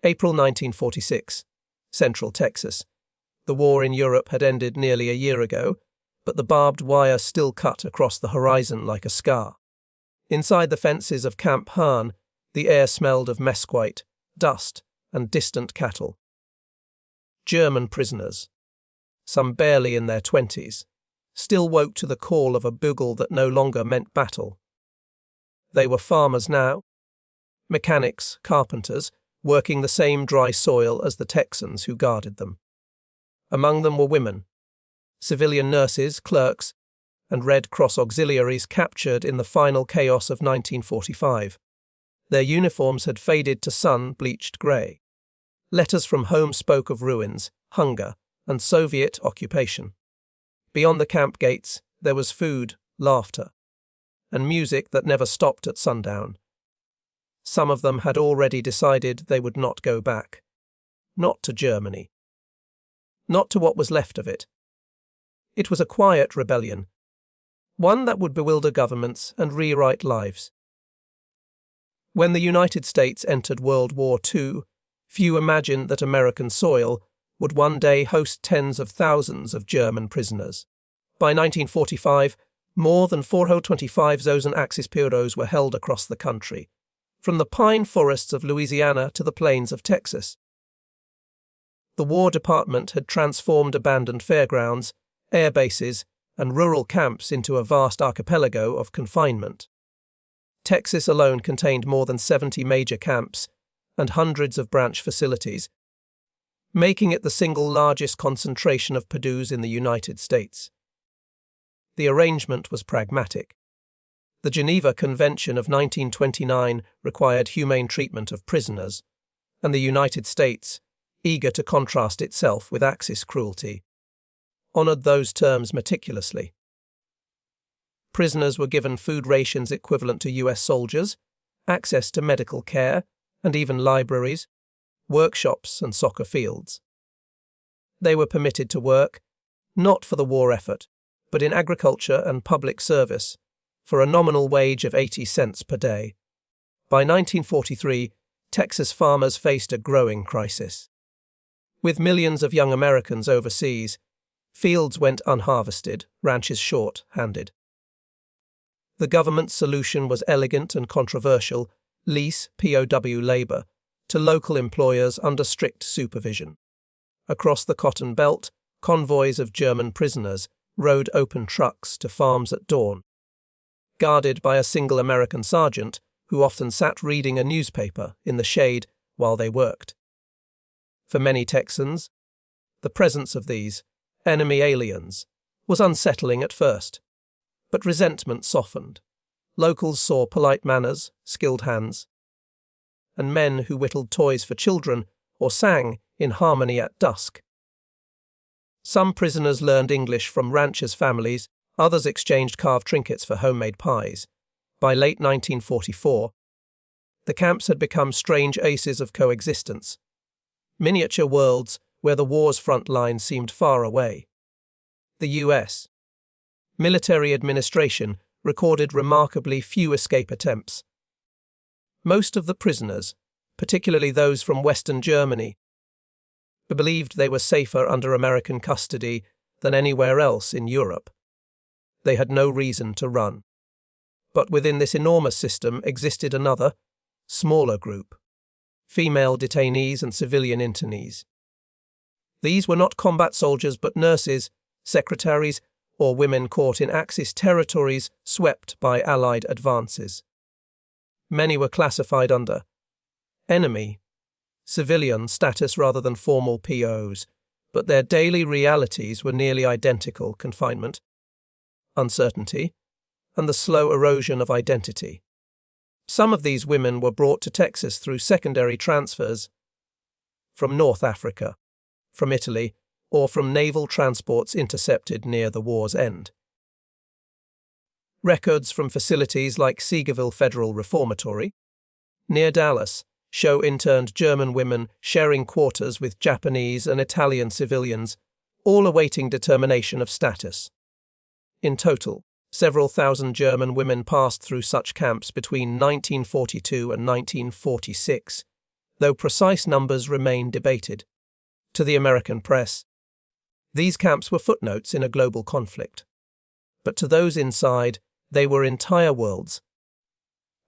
April 1946. Central Texas. The war in Europe had ended nearly a year ago, but the barbed wire still cut across the horizon like a scar. Inside the fences of Camp Hahn, the air smelled of mesquite, dust, and distant cattle. German prisoners, some barely in their 20s, still woke to the call of a bugle that no longer meant battle. They were farmers now, mechanics, carpenters, working the same dry soil as the Texans who guarded them. Among them were women, civilian nurses, clerks, and Red Cross auxiliaries captured in the final chaos of 1945. Their uniforms had faded to sun-bleached grey. Letters from home spoke of ruins, hunger, and Soviet occupation. Beyond the camp gates, there was food, laughter, and music that never stopped at sundown. Some of them had already decided they would not go back. Not to Germany. Not to what was left of it. It was a quiet rebellion, one that would bewilder governments and rewrite lives. When the United States entered World War II, few imagined that American soil would one day host tens of thousands of German prisoners. By 1945, more than 425,000 Axis POWs were held across the country, from the pine forests of Louisiana to the plains of Texas. The War Department had transformed abandoned fairgrounds, air bases, and rural camps into a vast archipelago of confinement. Texas alone contained more than 70 major camps and hundreds of branch facilities, making it the single largest concentration of POWs in the United States. The arrangement was pragmatic. The Geneva Convention of 1929 required humane treatment of prisoners, and the United States, eager to contrast itself with Axis cruelty, honoured those terms meticulously. Prisoners were given food rations equivalent to US soldiers, access to medical care, and even libraries, workshops and soccer fields. They were permitted to work, not for the war effort, but in agriculture and public service, for a nominal wage of 80 cents per day. By 1943, Texas farmers faced a growing crisis. With millions of young Americans overseas, fields went unharvested, ranches short-handed. The government's solution was elegant and controversial: lease POW labour to local employers under strict supervision. Across the Cotton Belt, convoys of German prisoners rode open trucks to farms at dawn, guarded by a single American sergeant who often sat reading a newspaper in the shade while they worked. For many Texans, the presence of these enemy aliens was unsettling at first, but resentment softened. Locals saw polite manners, skilled hands, and men who whittled toys for children or sang in harmony at dusk. Some prisoners learned English from ranchers' families, others exchanged carved trinkets for homemade pies. By late 1944, the camps had become strange oases of coexistence, miniature worlds where the war's front line seemed far away. The U.S. military administration recorded remarkably few escape attempts. Most of the prisoners, particularly those from Western Germany, believed they were safer under American custody than anywhere else in Europe. They had no reason to run. But within this enormous system existed another, smaller group: female detainees and civilian internees. These were not combat soldiers but nurses, secretaries, or women caught in Axis territories swept by Allied advances. Many were classified under enemy, civilian status rather than formal POs, but their daily realities were nearly identical: confinement, uncertainty, and the slow erosion of identity. Some of these women were brought to Texas through secondary transfers from North Africa, from Italy, or from naval transports intercepted near the war's end. Records from facilities like Seagerville Federal Reformatory, near Dallas, show interned German women sharing quarters with Japanese and Italian civilians, all awaiting determination of status. In total, several thousand German women passed through such camps between 1942 and 1946, though precise numbers remain debated. To the American press, these camps were footnotes in a global conflict. But to those inside, they were entire worlds,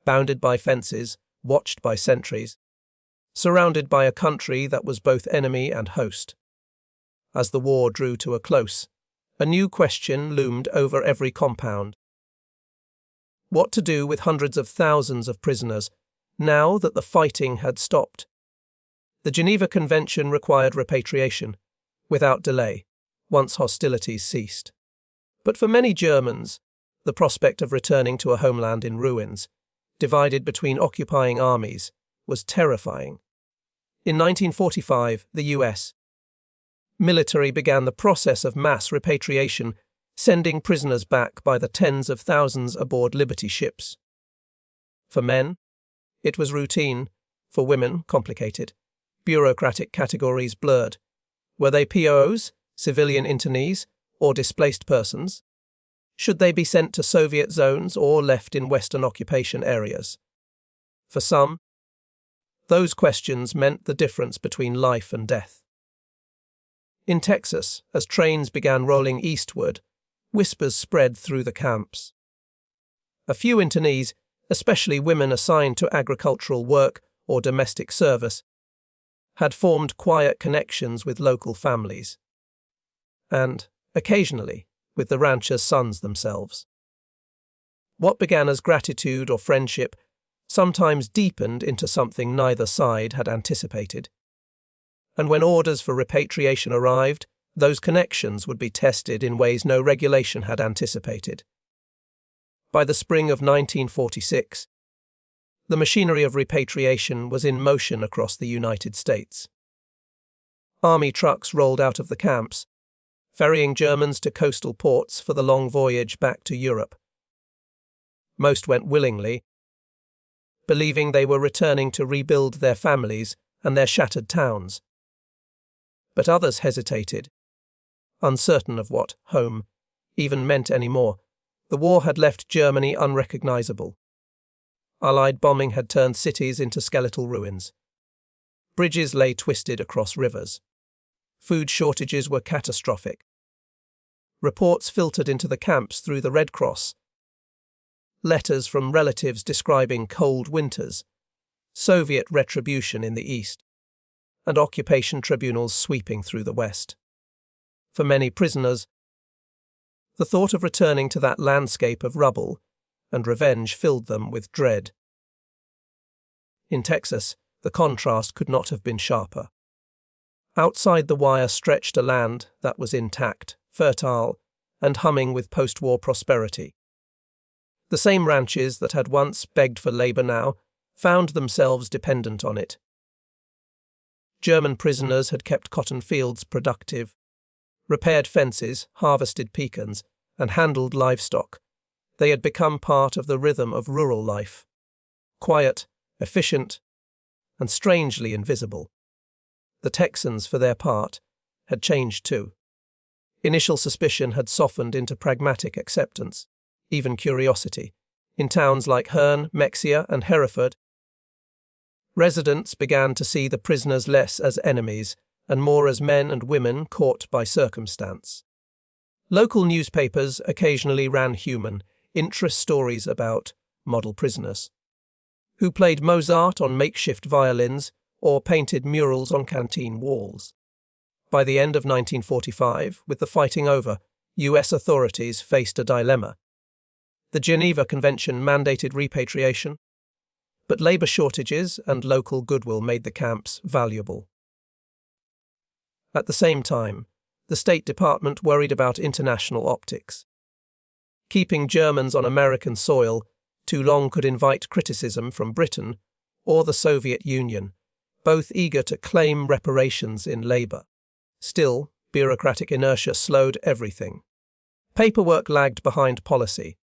bounded by fences, watched by sentries, surrounded by a country that was both enemy and host. As the war drew to a close, a new question loomed over every compound. What to do with hundreds of thousands of prisoners, now that the fighting had stopped? The Geneva Convention required repatriation, without delay, once hostilities ceased. But for many Germans, the prospect of returning to a homeland in ruins, divided between occupying armies, was terrifying. In 1945, the US military began the process of mass repatriation, sending prisoners back by the tens of thousands aboard Liberty ships. For men, it was routine. For women, complicated. Bureaucratic categories blurred. Were they POWs, civilian internees, or displaced persons? Should they be sent to Soviet zones or left in Western occupation areas? For some, those questions meant the difference between life and death. In Texas, as trains began rolling eastward, whispers spread through the camps. A few internees, especially women assigned to agricultural work or domestic service, had formed quiet connections with local families, and, occasionally, with the ranchers' sons themselves. What began as gratitude or friendship sometimes deepened into something neither side had anticipated. And when orders for repatriation arrived, those connections would be tested in ways no regulation had anticipated. By the spring of 1946, the machinery of repatriation was in motion across the United States. Army trucks rolled out of the camps, ferrying Germans to coastal ports for the long voyage back to Europe. Most went willingly, believing they were returning to rebuild their families and their shattered towns. But others hesitated, uncertain of what home even meant anymore. The war had left Germany unrecognizable. Allied bombing had turned cities into skeletal ruins. Bridges lay twisted across rivers. Food shortages were catastrophic. Reports filtered into the camps through the Red Cross. Letters from relatives describing cold winters, Soviet retribution in the east, and occupation tribunals sweeping through the west. For many prisoners, the thought of returning to that landscape of rubble and revenge filled them with dread. In Texas, the contrast could not have been sharper. Outside the wire stretched a land that was intact, fertile, and humming with post-war prosperity. The same ranches that had once begged for labor now found themselves dependent on it. German prisoners had kept cotton fields productive, repaired fences, harvested pecans, and handled livestock. They had become part of the rhythm of rural life. Quiet, efficient, and strangely invisible. The Texans, for their part, had changed too. Initial suspicion had softened into pragmatic acceptance, even curiosity. In towns like Hearne, Mexia, and Hereford, residents began to see the prisoners less as enemies and more as men and women caught by circumstance. Local newspapers occasionally ran human, interest stories about model prisoners, who played Mozart on makeshift violins or painted murals on canteen walls. By the end of 1945, with the fighting over, US authorities faced a dilemma. The Geneva Convention mandated repatriation, but labor shortages and local goodwill made the camps valuable. At the same time, the State Department worried about international optics. Keeping Germans on American soil too long could invite criticism from Britain or the Soviet Union, both eager to claim reparations in labor. Still, bureaucratic inertia slowed everything. Paperwork lagged behind policy.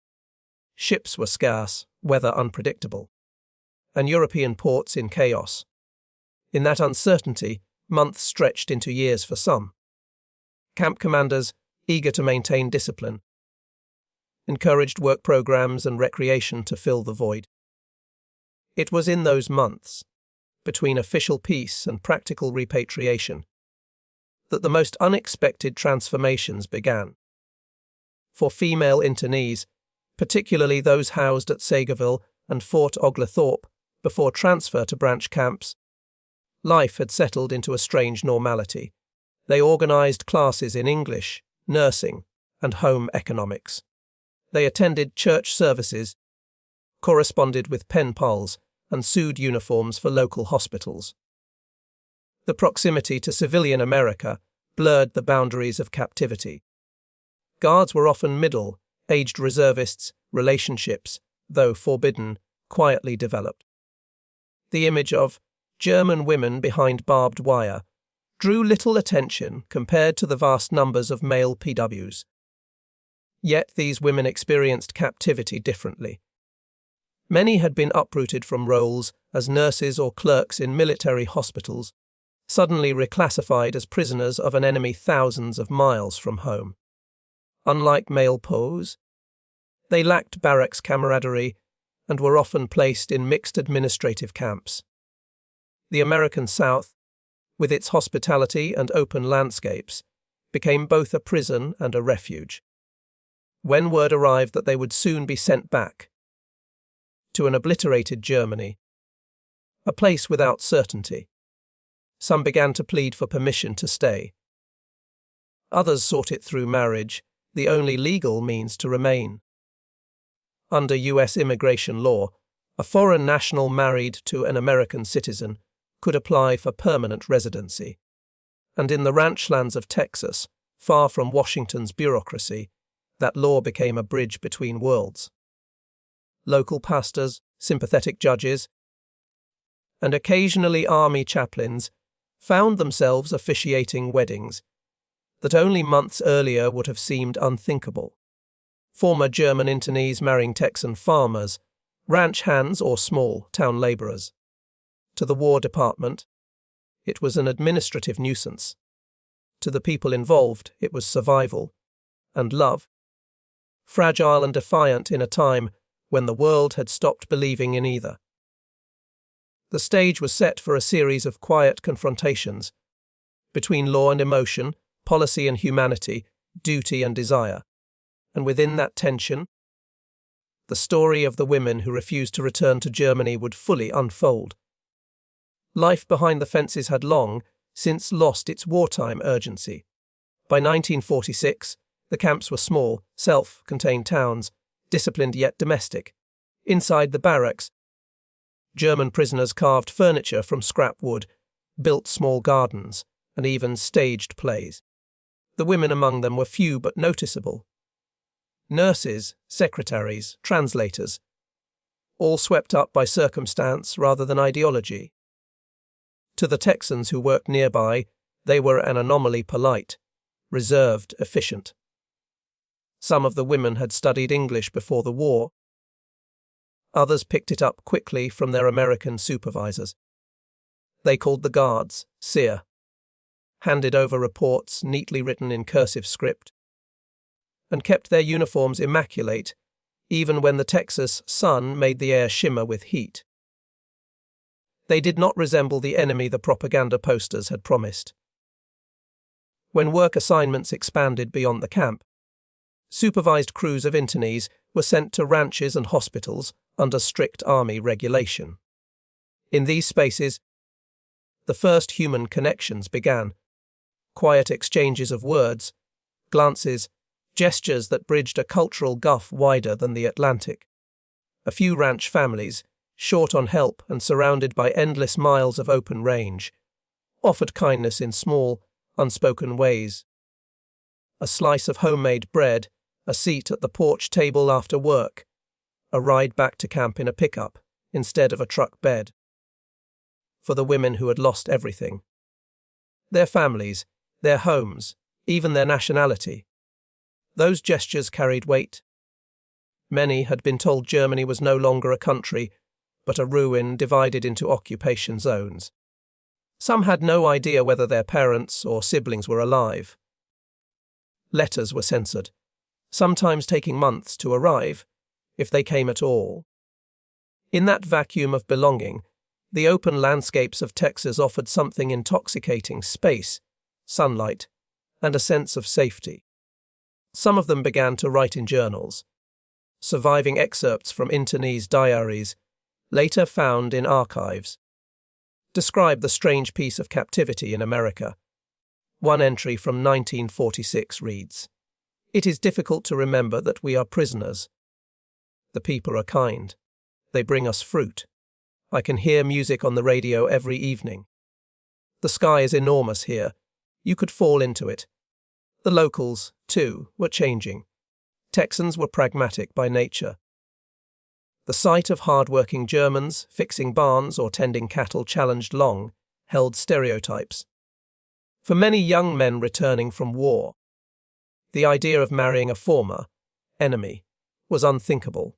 Ships were scarce, weather unpredictable, and European ports in chaos. In that uncertainty, months stretched into years for some. Camp commanders, eager to maintain discipline, encouraged work programs and recreation to fill the void. It was in those months, between official peace and practical repatriation that the most unexpected transformations began. For female internees, particularly those housed at Sagerville and Fort Oglethorpe before transfer to branch camps, life had settled into a strange normality. They organized classes in English, nursing, and home economics. They attended church services, corresponded with pen pals, and sewed uniforms for local hospitals. The proximity to civilian America blurred the boundaries of captivity. Guards were often middle-aged reservists, relationships, though forbidden, quietly developed. The image of German women behind barbed wire drew little attention compared to the vast numbers of male POWs. Yet these women experienced captivity differently. Many had been uprooted from roles as nurses or clerks in military hospitals, suddenly reclassified as prisoners of an enemy thousands of miles from home. Unlike male POWs, they lacked barracks camaraderie and were often placed in mixed administrative camps. The American South, with its hospitality and open landscapes, became both a prison and a refuge. When word arrived that they would soon be sent back to an obliterated Germany, a place without certainty, some began to plead for permission to stay. Others sought it through marriage, the only legal means to remain. Under U.S. immigration law, a foreign national married to an American citizen could apply for permanent residency. And in the ranchlands of Texas, far from Washington's bureaucracy, that law became a bridge between worlds. Local pastors, sympathetic judges, and occasionally army chaplains found themselves officiating weddings that only months earlier would have seemed unthinkable. Former German internees marrying Texan farmers, ranch hands or small town laborers. To the War Department, it was an administrative nuisance. To the people involved, it was survival and love. Fragile and defiant in a time when the world had stopped believing in either. The stage was set for a series of quiet confrontations between law and emotion, policy and humanity, duty and desire. And within that tension, the story of the women who refused to return to Germany would fully unfold. Life behind the fences had long since lost its wartime urgency. By 1946, the camps were small, self-contained towns, disciplined yet domestic. Inside the barracks, German prisoners carved furniture from scrap wood, built small gardens, and even staged plays. The women among them were few but noticeable. Nurses, secretaries, translators, all swept up by circumstance rather than ideology. To the Texans who worked nearby, they were an anomaly polite, reserved, efficient. Some of the women had studied English before the war. Others picked it up quickly from their American supervisors. They called the guards Seer, handed over reports neatly written in cursive script, and kept their uniforms immaculate even when the Texas sun made the air shimmer with heat. They did not resemble the enemy the propaganda posters had promised. When work assignments expanded beyond the camp, supervised crews of internees were sent to ranches and hospitals under strict army regulation. In these spaces, the first human connections began. Quiet exchanges of words, glances, gestures that bridged a cultural gulf wider than the Atlantic. A few ranch families, short on help and surrounded by endless miles of open range, offered kindness in small, unspoken ways. A slice of homemade bread, a seat at the porch table after work, a ride back to camp in a pickup instead of a truck bed. For the women who had lost everything. Their families, their homes, even their nationality. Those gestures carried weight. Many had been told Germany was no longer a country, but a ruin divided into occupation zones. Some had no idea whether their parents or siblings were alive. Letters were censored, sometimes taking months to arrive, if they came at all. In that vacuum of belonging, The open landscapes of Texas offered something intoxicating: space, sunlight, and a sense of safety. Some of them began to write in journals. Surviving excerpts from internees' diaries, later found in archives, describe the strange piece of captivity in America. One entry from 1946 reads, "It is difficult to remember that we are prisoners. The people are kind. They bring us fruit. I can hear music on the radio every evening. The sky is enormous here. You could fall into it." The locals, too, were changing. Texans were pragmatic by nature. The sight of hard-working Germans fixing barns or tending cattle challenged long, held stereotypes. For many young men returning from war, the idea of marrying a former enemy was unthinkable.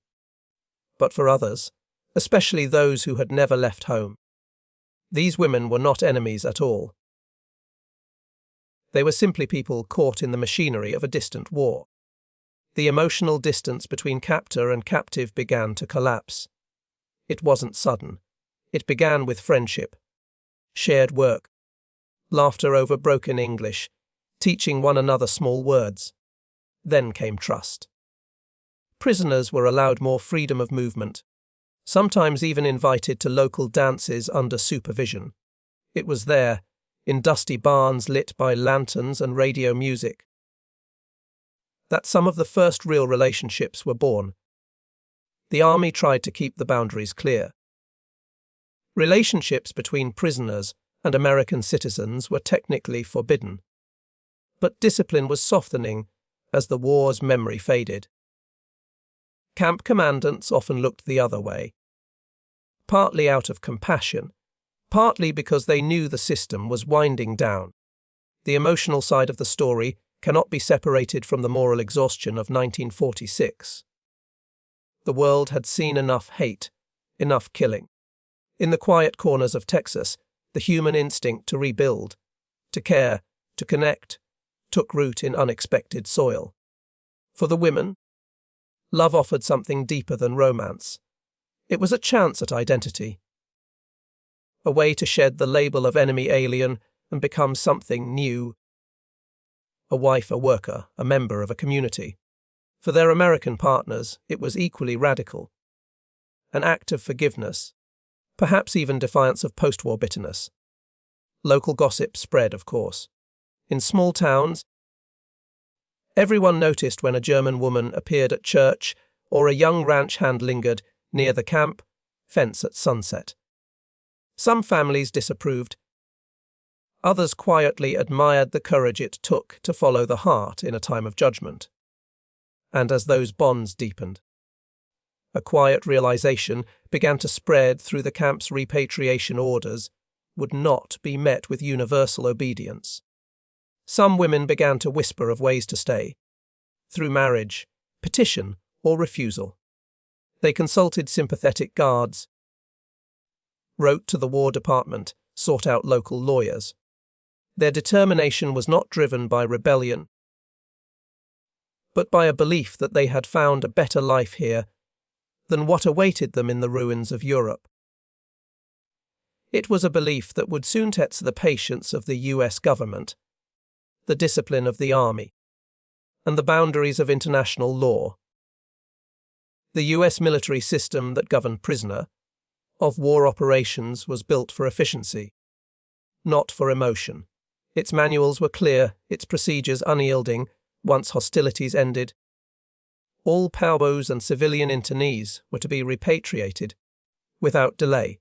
But for others, especially those who had never left home, these women were not enemies at all. They were simply people caught in the machinery of a distant war. The emotional distance between captor and captive began to collapse. It wasn't sudden. It began with friendship, shared work, laughter over broken English, teaching one another small words. Then came trust. Prisoners were allowed more freedom of movement, sometimes even invited to local dances under supervision. It was there, in dusty barns lit by lanterns and radio music, that some of the first real relationships were born. The army tried to keep the boundaries clear. Relationships between prisoners and American citizens were technically forbidden, but discipline was softening as the war's memory faded. Camp commandants often looked the other way, partly out of compassion, partly because they knew the system was winding down. The emotional side of the story cannot be separated from the moral exhaustion of 1946. The world had seen enough hate, enough killing. In the quiet corners of Texas, the human instinct to rebuild, to care, to connect, took root in unexpected soil. For the women, love offered something deeper than romance. It was a chance at identity, a way to shed the label of enemy alien and become something new. A wife, a worker, a member of a community. For their American partners, it was equally radical. An act of forgiveness, perhaps even defiance of post-war bitterness. Local gossip spread, of course. In small towns, everyone noticed when a German woman appeared at church or a young ranch hand lingered near the camp fence at sunset. Some families disapproved. Others quietly admired the courage it took to follow the heart in a time of judgment. And as those bonds deepened, a quiet realization began to spread through the camp's repatriation orders would not be met with universal obedience. Some women began to whisper of ways to stay, through marriage, petition, or refusal. They consulted sympathetic guards, wrote to the War Department, sought out local lawyers. Their determination was not driven by rebellion, but by a belief that they had found a better life here than what awaited them in the ruins of Europe. It was a belief that would soon test the patience of the US government, the discipline of the army, and the boundaries of international law. The US military system that governed prisoner of war operations was built for efficiency, not for emotion. Its manuals were clear, its procedures unyielding. Once hostilities ended, all POWs and civilian internees were to be repatriated without delay.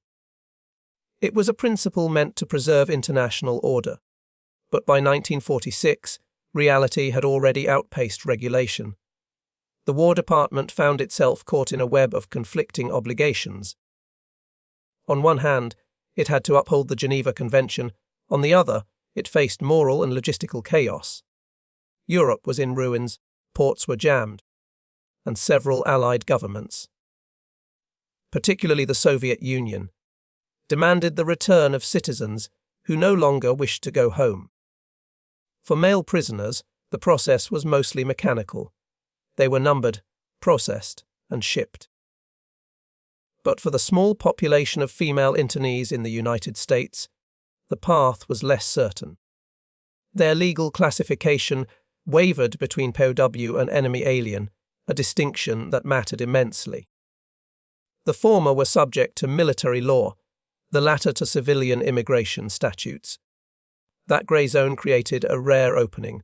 It was a principle meant to preserve international order, but by 1946, reality had already outpaced regulation. The War Department found itself caught in a web of conflicting obligations. On one hand, it had to uphold the Geneva Convention. On the other, it faced moral and logistical chaos. Europe was in ruins, ports were jammed, and several Allied governments, particularly the Soviet Union, demanded the return of citizens who no longer wished to go home. For male prisoners, the process was mostly mechanical. They were numbered, processed, and shipped. But for the small population of female internees in the United States, the path was less certain. Their legal classification wavered between POW and enemy alien, a distinction that mattered immensely. The former were subject to military law, the latter to civilian immigration statutes. That grey zone created a rare opening,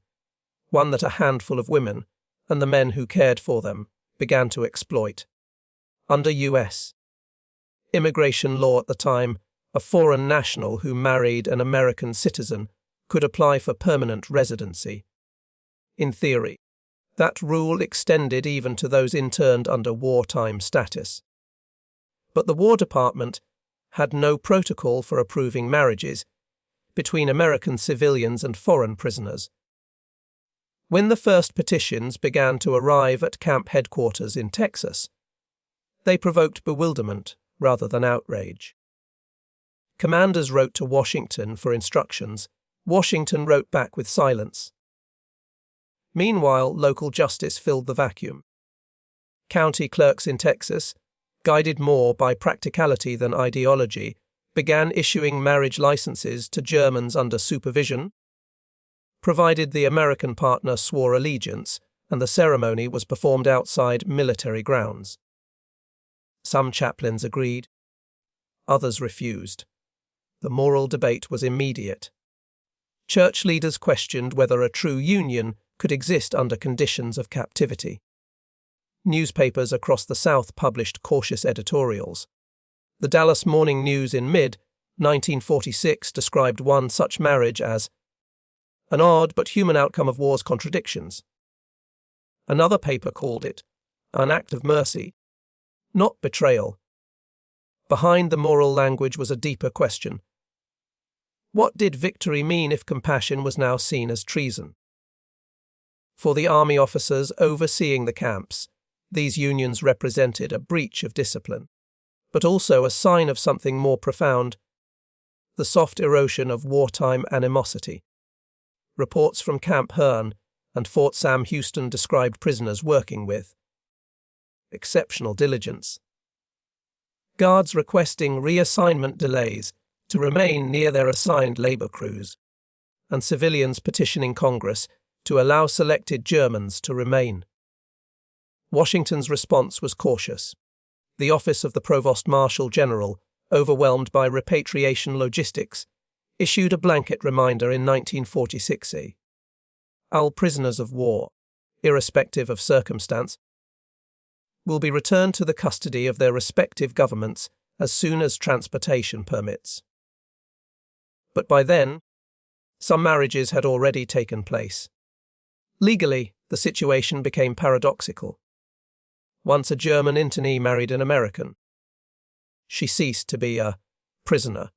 one that a handful of women, and the men who cared for them, began to exploit. Under U.S. immigration law at the time, a foreign national who married an American citizen could apply for permanent residency. In theory, that rule extended even to those interned under wartime status. But the War Department had no protocol for approving marriages between American civilians and foreign prisoners. When the first petitions began to arrive at camp headquarters in Texas, they provoked bewilderment rather than outrage. Commanders wrote to Washington for instructions. Washington wrote back with silence. Meanwhile, local justice filled the vacuum. County clerks in Texas, guided more by practicality than ideology, began issuing marriage licenses to Germans under supervision, provided the American partner swore allegiance and the ceremony was performed outside military grounds. Some chaplains agreed, others refused. The moral debate was immediate. Church leaders questioned whether a true union could exist under conditions of captivity. Newspapers across the South published cautious editorials. The Dallas Morning News in mid-1946 described one such marriage as an odd but human outcome of war's contradictions. Another paper called it an act of mercy, not betrayal. Behind the moral language was a deeper question. What did victory mean if compassion was now seen as treason? For the army officers overseeing the camps, these unions represented a breach of discipline, but also a sign of something more profound, the soft erosion of wartime animosity. Reports from Camp Hearn and Fort Sam Houston described prisoners working with exceptional diligence. Guards requesting reassignment delays to remain near their assigned labor crews, and civilians petitioning Congress to allow selected Germans to remain. Washington's response was cautious. The office of the Provost Marshal General, overwhelmed by repatriation logistics, issued a blanket reminder in 1946. All prisoners of war, irrespective of circumstance, will be returned to the custody of their respective governments as soon as transportation permits. But by then, some marriages had already taken place. Legally, the situation became paradoxical. Once a German internee married an American. She ceased to be a prisoner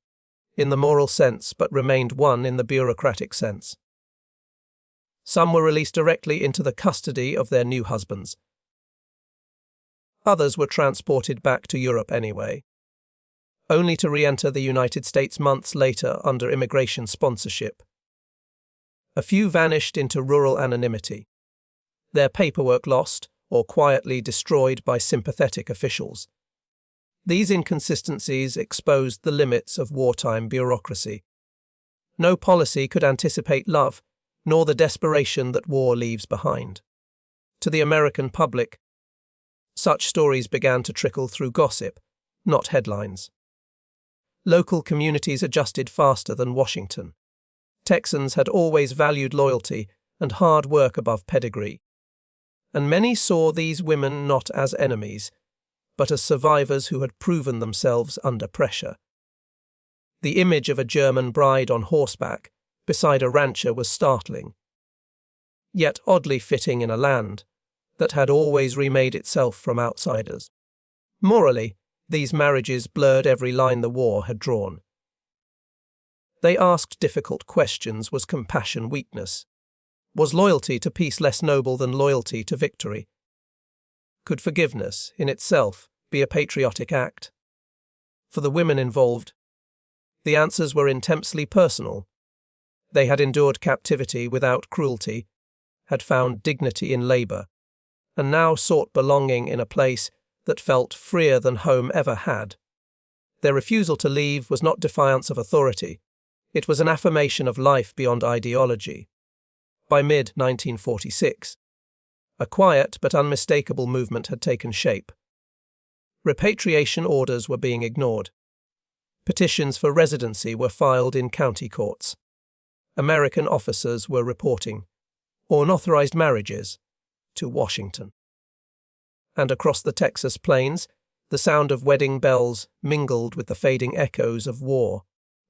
in the moral sense, but remained one in the bureaucratic sense. Some were released directly into the custody of their new husbands. Others were transported back to Europe anyway, only to re-enter the United States months later under immigration sponsorship. A few vanished into rural anonymity, their paperwork lost or quietly destroyed by sympathetic officials. These inconsistencies exposed the limits of wartime bureaucracy. No policy could anticipate love, nor the desperation that war leaves behind. To the American public, such stories began to trickle through gossip, not headlines. Local communities adjusted faster than Washington. Texans had always valued loyalty and hard work above pedigree, and many saw these women not as enemies, but as survivors who had proven themselves under pressure. The image of a German bride on horseback beside a rancher was startling, yet oddly fitting in a land that had always remade itself from outsiders. Morally, these marriages blurred every line the war had drawn. They asked difficult questions. Was compassion weakness? Was loyalty to peace less noble than loyalty to victory? Could forgiveness, in itself, be a patriotic act? For the women involved, the answers were intensely personal. They had endured captivity without cruelty, had found dignity in labor, and now sought belonging in a place that felt freer than home ever had. Their refusal to leave was not defiance of authority. It was an affirmation of life beyond ideology. By mid-1946, a quiet but unmistakable movement had taken shape. Repatriation orders were being ignored. Petitions for residency were filed in county courts. American officers were reporting unauthorized marriages to Washington. And across the Texas plains, the sound of wedding bells mingled with the fading echoes of war.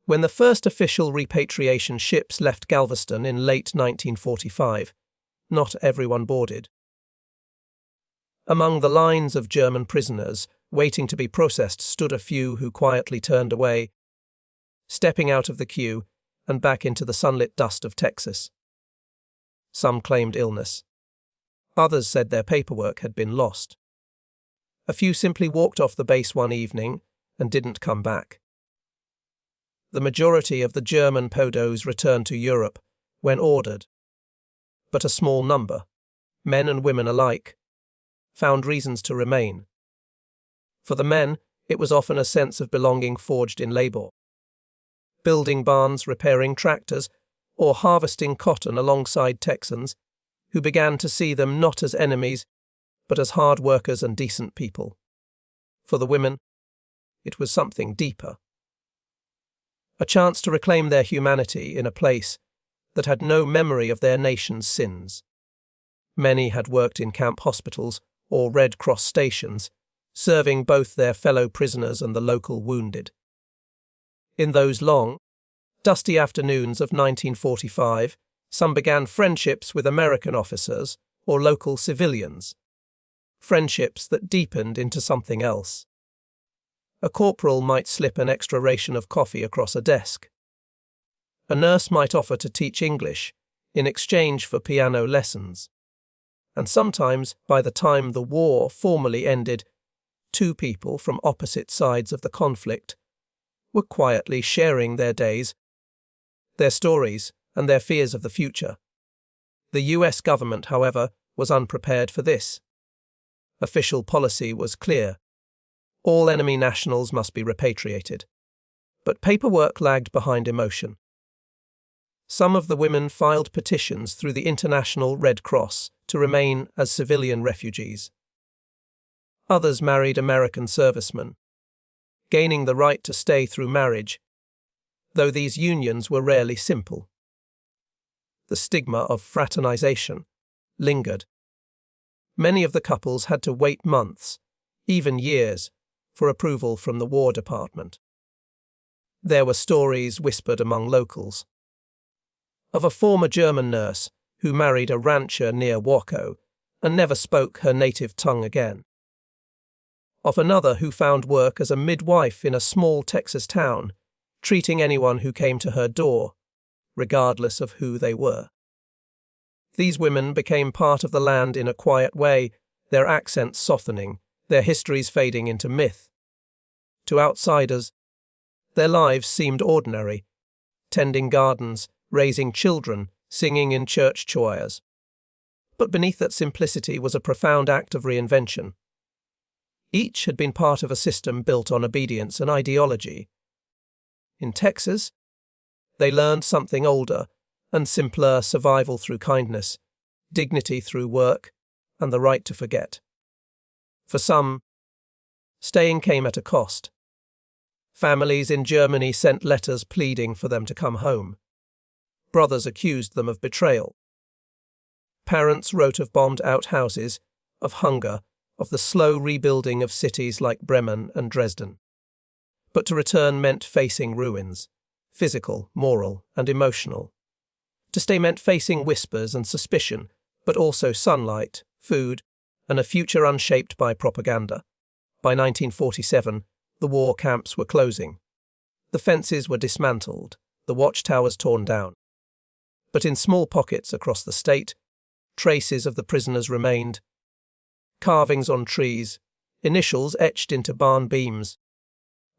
When the first official repatriation ships left Galveston in late 1945, not everyone boarded. Among the lines of German prisoners waiting to be processed stood a few who quietly turned away, stepping out of the queue and back into the sunlit dust of Texas. Some claimed illness. Others said their paperwork had been lost. A few simply walked off the base one evening and didn't come back. The majority of the German POWs returned to Europe when ordered, but a small number, men and women alike, found reasons to remain. For the men, it was often a sense of belonging forged in labour. Building barns, repairing tractors, or harvesting cotton alongside Texans, who began to see them not as enemies, but as hard workers and decent people. For the women, it was something deeper. A chance to reclaim their humanity in a place that had no memory of their nation's sins. Many had worked in camp hospitals or Red Cross stations, serving both their fellow prisoners and the local wounded. In those long, dusty afternoons of 1945, some began friendships with American officers or local civilians, friendships that deepened into something else. A corporal might slip an extra ration of coffee across a desk. A nurse might offer to teach English in exchange for piano lessons. And sometimes, by the time the war formally ended, two people from opposite sides of the conflict were quietly sharing their days, their stories, and their fears of the future. The US government, however, was unprepared for this. Official policy was clear. All enemy nationals must be repatriated. But paperwork lagged behind emotion. Some of the women filed petitions through the International Red Cross to remain as civilian refugees. Others married American servicemen, gaining the right to stay through marriage, though these unions were rarely simple. The stigma of fraternization lingered. Many of the couples had to wait months, even years, for approval from the War Department. There were stories whispered among locals of a former German nurse who married a rancher near Waco and never spoke her native tongue again. Of another who found work as a midwife in a small Texas town, treating anyone who came to her door, regardless of who they were. These women became part of the land in a quiet way, their accents softening, their histories fading into myth. To outsiders, their lives seemed ordinary, tending gardens, raising children, singing in church choirs. But beneath that simplicity was a profound act of reinvention. Each had been part of a system built on obedience and ideology. In Texas, they learned something older and simpler: survival through kindness, dignity through work, and the right to forget. For some, staying came at a cost. Families in Germany sent letters pleading for them to come home. Brothers accused them of betrayal. Parents wrote of bombed-out houses, of hunger, of the slow rebuilding of cities like Bremen and Dresden. But to return meant facing ruins, physical, moral, and emotional. To stay meant facing whispers and suspicion, but also sunlight, food, and a future unshaped by propaganda. By 1947, the war camps were closing. The fences were dismantled, the watchtowers torn down. But in small pockets across the state, traces of the prisoners remained. Carvings on trees, initials etched into barn beams,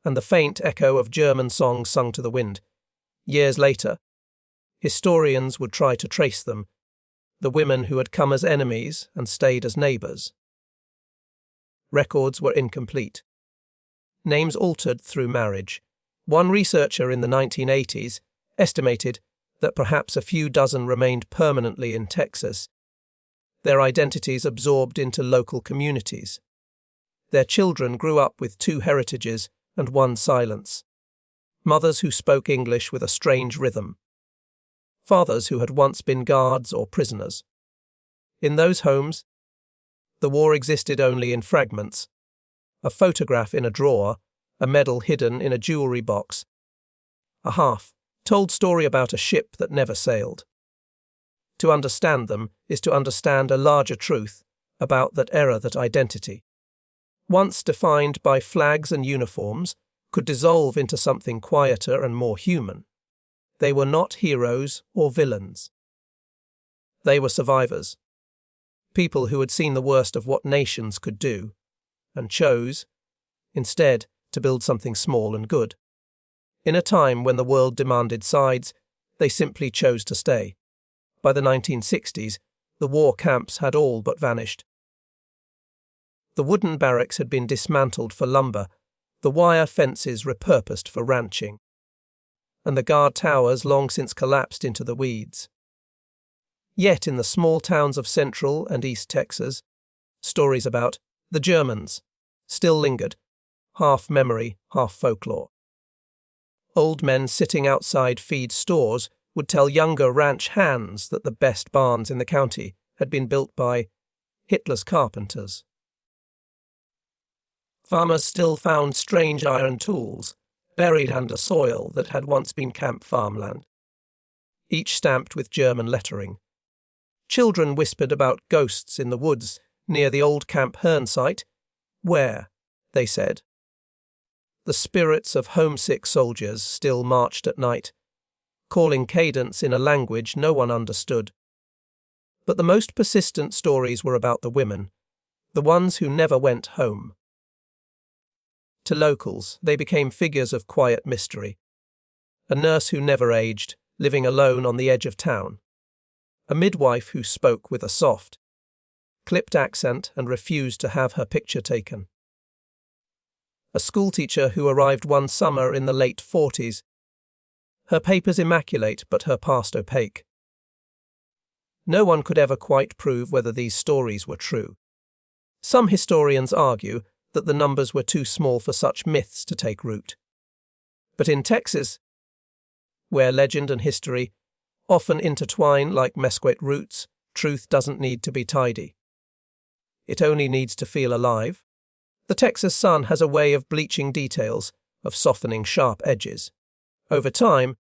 and the faint echo of German songs sung to the wind. Years later, historians would try to trace them, the women who had come as enemies and stayed as neighbours. Records were incomplete. Names altered through marriage. One researcher in the 1980s estimated that perhaps a few dozen remained permanently in Texas, their identities absorbed into local communities. Their children grew up with two heritages and one silence. Mothers who spoke English with a strange rhythm. Fathers who had once been guards or prisoners. In those homes, the war existed only in fragments. A photograph in a drawer, a medal hidden in a jewelry box. A half-told story about a ship that never sailed. To understand them is to understand a larger truth about that era, that identity, once defined by flags and uniforms, could dissolve into something quieter and more human. They were not heroes or villains. They were survivors. People who had seen the worst of what nations could do, and chose, instead, to build something small and good. In a time when the world demanded sides, they simply chose to stay. By the 1960s, the war camps had all but vanished. The wooden barracks had been dismantled for lumber, the wire fences repurposed for ranching, and the guard towers long since collapsed into the weeds. Yet in the small towns of Central and East Texas, stories about the Germans still lingered, half memory, half folklore. Old men sitting outside feed stores would tell younger ranch hands that the best barns in the county had been built by Hitler's carpenters. Farmers still found strange iron tools buried under soil that had once been camp farmland, each stamped with German lettering. Children whispered about ghosts in the woods near the old Camp Hearn site, where, they said, the spirits of homesick soldiers still marched at night, calling cadence in a language no one understood. But the most persistent stories were about the women, the ones who never went home. To locals, they became figures of quiet mystery. A nurse who never aged, living alone on the edge of town. A midwife who spoke with a soft, clipped accent and refused to have her picture taken. A schoolteacher who arrived one summer in the late 40s, her papers immaculate but her past opaque. No one could ever quite prove whether these stories were true. Some historians argue that the numbers were too small for such myths to take root. But in Texas, where legend and history often intertwine like mesquite roots, truth doesn't need to be tidy. It only needs to feel alive. The Texas sun has a way of bleaching details, of softening sharp edges. Over time,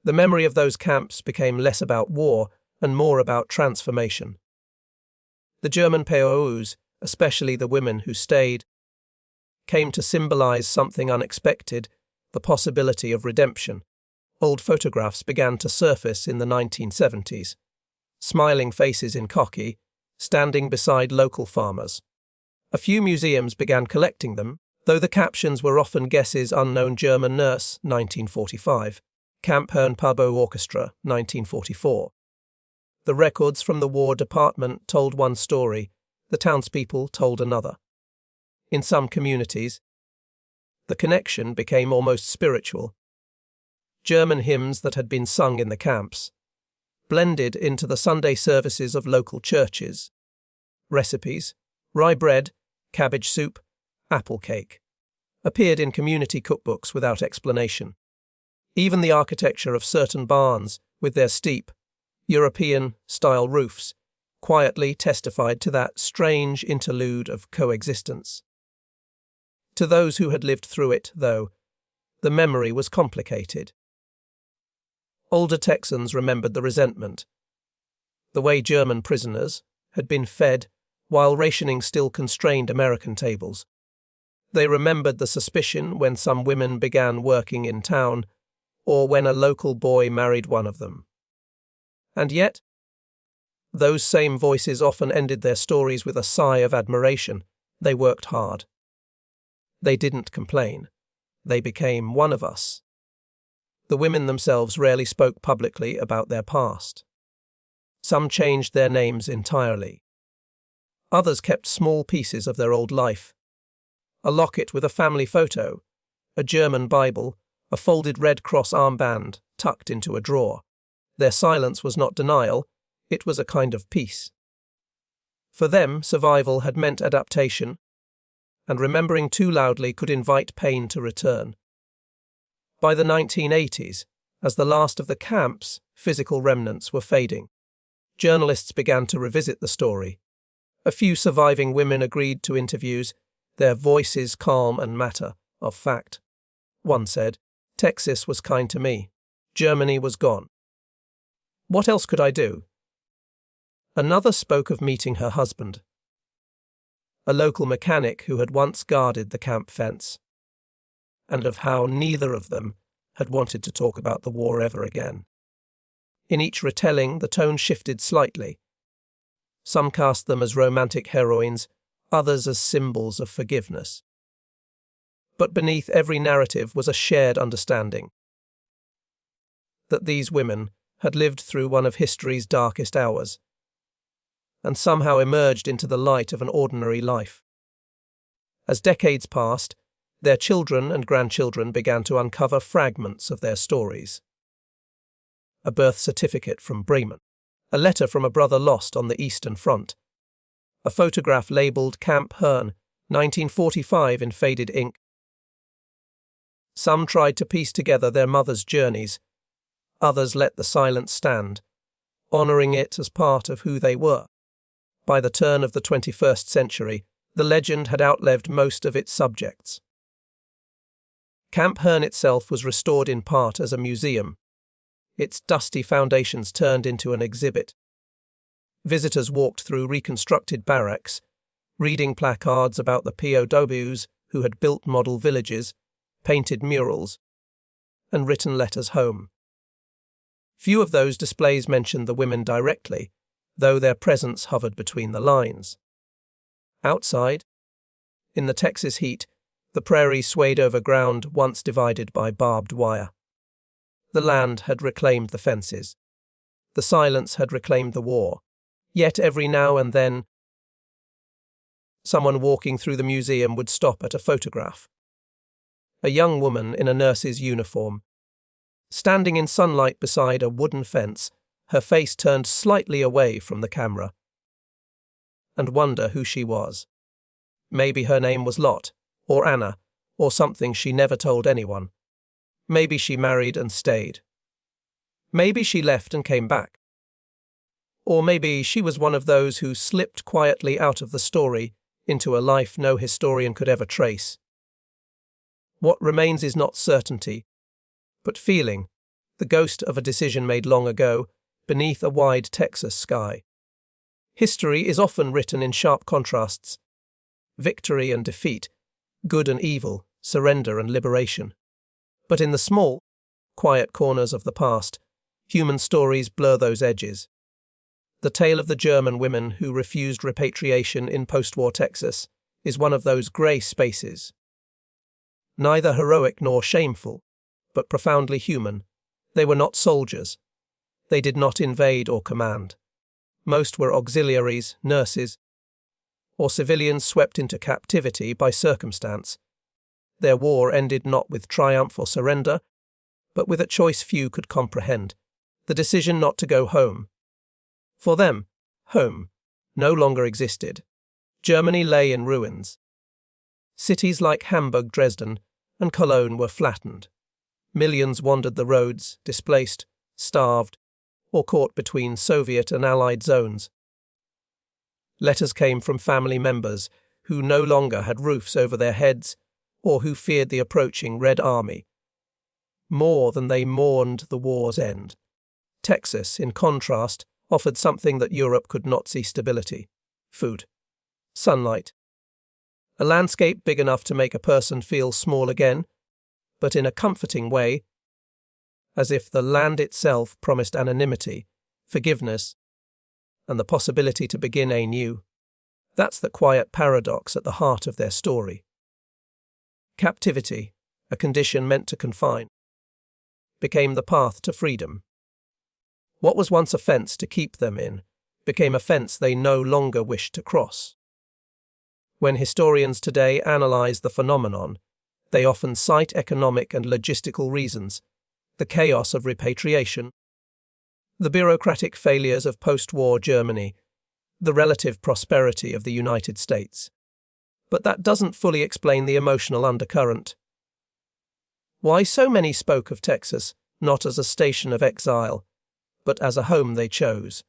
the memory of those camps became less about war and more about transformation. The German POWs, especially the women who stayed, came to symbolize something unexpected, the possibility of redemption. Old photographs began to surface in the 1970s. Smiling faces in khaki, standing beside local farmers. A few museums began collecting them, though the captions were often guesses. Unknown German nurse, 1945. Camp Hearn Pabo Orchestra, 1944. The records from the War Department told one story, the townspeople told another. In some communities, the connection became almost spiritual. German hymns that had been sung in the camps blended into the Sunday services of local churches. Recipes, rye bread, cabbage soup, apple cake, appeared in community cookbooks without explanation. Even the architecture of certain barns, with their steep, European-style roofs, quietly testified to that strange interlude of coexistence. To those who had lived through it, though, the memory was complicated. Older Texans remembered the resentment, the way German prisoners had been fed while rationing still constrained American tables. They remembered the suspicion when some women began working in town, or when a local boy married one of them. And yet, those same voices often ended their stories with a sigh of admiration. They worked hard. They didn't complain. They became one of us. The women themselves rarely spoke publicly about their past. Some changed their names entirely. Others kept small pieces of their old life. A locket with a family photo, a German Bible, a folded Red Cross armband tucked into a drawer. Their silence was not denial, it was a kind of peace. For them, survival had meant adaptation, and remembering too loudly could invite pain to return. By the 1980s, as the last of the camp's physical remnants were fading, journalists began to revisit the story. A few surviving women agreed to interviews, their voices calm and matter of fact. One said, "Texas was kind to me. Germany was gone. What else could I do?" Another spoke of meeting her husband, a local mechanic who had once guarded the camp fence, and of how neither of them had wanted to talk about the war ever again. In each retelling, the tone shifted slightly. Some cast them as romantic heroines, others as symbols of forgiveness. But beneath every narrative was a shared understanding that these women had lived through one of history's darkest hours, and somehow emerged into the light of an ordinary life. As decades passed, their children and grandchildren began to uncover fragments of their stories. A birth certificate from Bremen, a letter from a brother lost on the Eastern Front, a photograph labelled Camp Herne, 1945 in faded ink. Some tried to piece together their mother's journeys, others let the silence stand, honouring it as part of who they were. By the turn of the 21st century, the legend had outlived most of its subjects. Camp Herne itself was restored in part as a museum, its dusty foundations turned into an exhibit. Visitors walked through reconstructed barracks, reading placards about the POWs who had built model villages, painted murals, and written letters home. Few of those displays mentioned the women directly, though their presence hovered between the lines. Outside, in the Texas heat, the prairie swayed over ground once divided by barbed wire. The land had reclaimed the fences. The silence had reclaimed the war. Yet every now and then, someone walking through the museum would stop at a photograph. A young woman in a nurse's uniform, standing in sunlight beside a wooden fence, her face turned slightly away from the camera, and wonder who she was. Maybe her name was Lot, or Anna, or something she never told anyone. Maybe she married and stayed. Maybe she left and came back. Or maybe she was one of those who slipped quietly out of the story into a life no historian could ever trace. What remains is not certainty, but feeling, the ghost of a decision made long ago, beneath a wide Texas sky. History is often written in sharp contrasts: victory and defeat, good and evil, surrender and liberation. But in the small, quiet corners of the past, human stories blur those edges. The tale of the German women who refused repatriation in post-war Texas is one of those grey spaces. Neither heroic nor shameful, but profoundly human. They were not soldiers. They did not invade or command. Most were auxiliaries, nurses, or civilians swept into captivity by circumstance. Their war ended not with triumph or surrender, but with a choice few could comprehend: the decision not to go home. For them, home no longer existed. Germany lay in ruins. Cities like Hamburg, Dresden, and Cologne were flattened. Millions wandered the roads, displaced, starved, or caught between Soviet and Allied zones. Letters came from family members who no longer had roofs over their heads or who feared the approaching Red Army more than they mourned the war's end. Texas, in contrast, offered something that Europe could not see: stability, food, sunlight, a landscape big enough to make a person feel small again, but in a comforting way, as if the land itself promised anonymity, forgiveness, and the possibility to begin anew. That's the quiet paradox at the heart of their story. Captivity, a condition meant to confine, became the path to freedom. What was once a fence to keep them in became a fence they no longer wished to cross. When historians today analyze the phenomenon, they often cite economic and logistical reasons, the chaos of repatriation, the bureaucratic failures of post-war Germany, the relative prosperity of the United States. But that doesn't fully explain the emotional undercurrent. Why so many spoke of Texas not as a station of exile, but as a home they chose?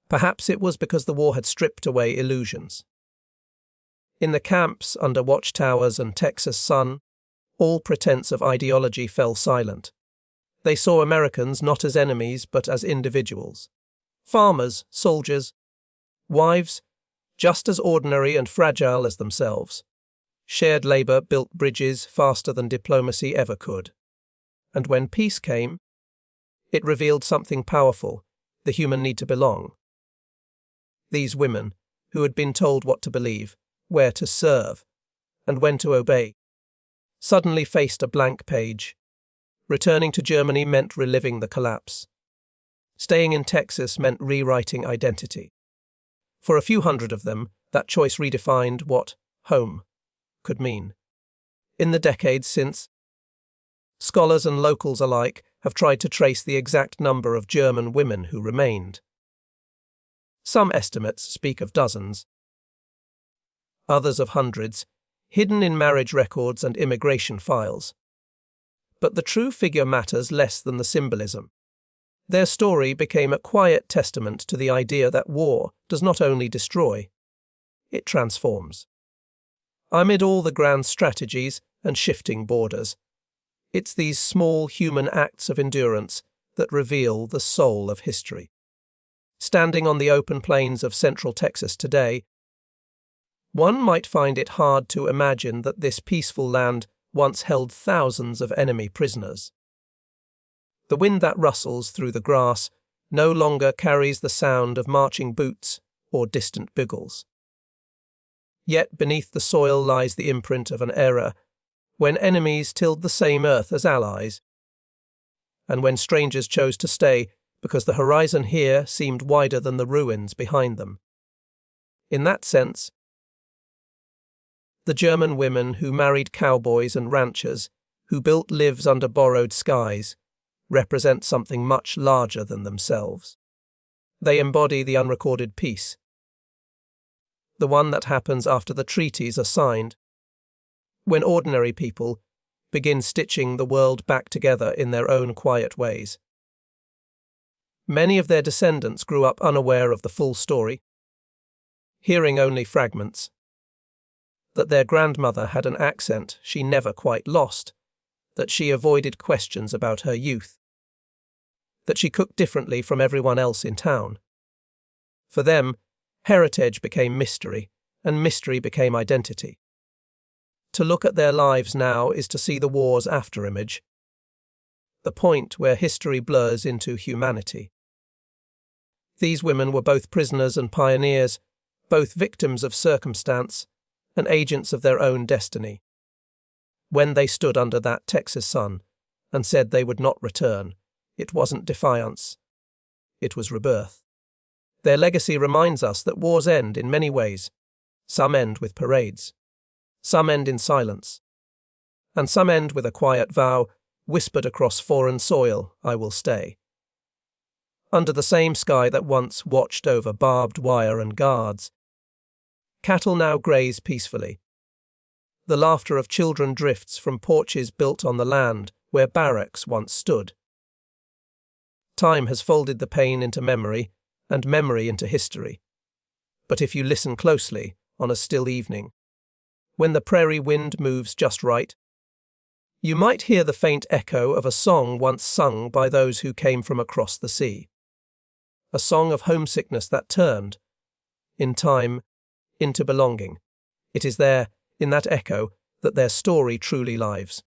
Perhaps it was because the war had stripped away illusions. In the camps under watchtowers and Texas sun, all pretense of ideology fell silent. They saw Americans not as enemies but as individuals. Farmers, soldiers, wives, just as ordinary and fragile as themselves. Shared labour built bridges faster than diplomacy ever could. And when peace came, it revealed something powerful, the human need to belong. These women, who had been told what to believe, where to serve, and when to obey, suddenly faced a blank page. Returning to Germany meant reliving the collapse. Staying in Texas meant rewriting identity. For a few hundred of them, that choice redefined what home could mean. In the decades since, scholars and locals alike have tried to trace the exact number of German women who remained. Some estimates speak of dozens, others of hundreds, hidden in marriage records and immigration files. But the true figure matters less than the symbolism. Their story became a quiet testament to the idea that war does not only destroy, it transforms. Amid all the grand strategies and shifting borders, it's these small human acts of endurance that reveal the soul of history. Standing on the open plains of central Texas today, one might find it hard to imagine that this peaceful land once held thousands of enemy prisoners. The wind that rustles through the grass no longer carries the sound of marching boots or distant bugles. Yet beneath the soil lies the imprint of an era when enemies tilled the same earth as allies, and when strangers chose to stay because the horizon here seemed wider than the ruins behind them. In that sense, the German women who married cowboys and ranchers, who built lives under borrowed skies, represent something much larger than themselves. They embody the unrecorded peace, the one that happens after the treaties are signed, when ordinary people begin stitching the world back together in their own quiet ways. Many of their descendants grew up unaware of the full story, hearing only fragments. That their grandmother had an accent she never quite lost, that she avoided questions about her youth, that she cooked differently from everyone else in town. For them, heritage became mystery, and mystery became identity. To look at their lives now is to see the war's afterimage, the point where history blurs into humanity. These women were both prisoners and pioneers, both victims of circumstance and agents of their own destiny. When they stood under that Texas sun and said they would not return, it wasn't defiance, it was rebirth. Their legacy reminds us that wars end in many ways. Some end with parades, some end in silence, and some end with a quiet vow whispered across foreign soil, I will stay. Under the same sky that once watched over barbed wire and guards, cattle now graze peacefully. The laughter of children drifts from porches built on the land where barracks once stood. Time has folded the pain into memory and memory into history. But if you listen closely on a still evening, when the prairie wind moves just right, you might hear the faint echo of a song once sung by those who came from across the sea. A song of homesickness that turned, in time, into belonging. It is there, in that echo, that their story truly lives.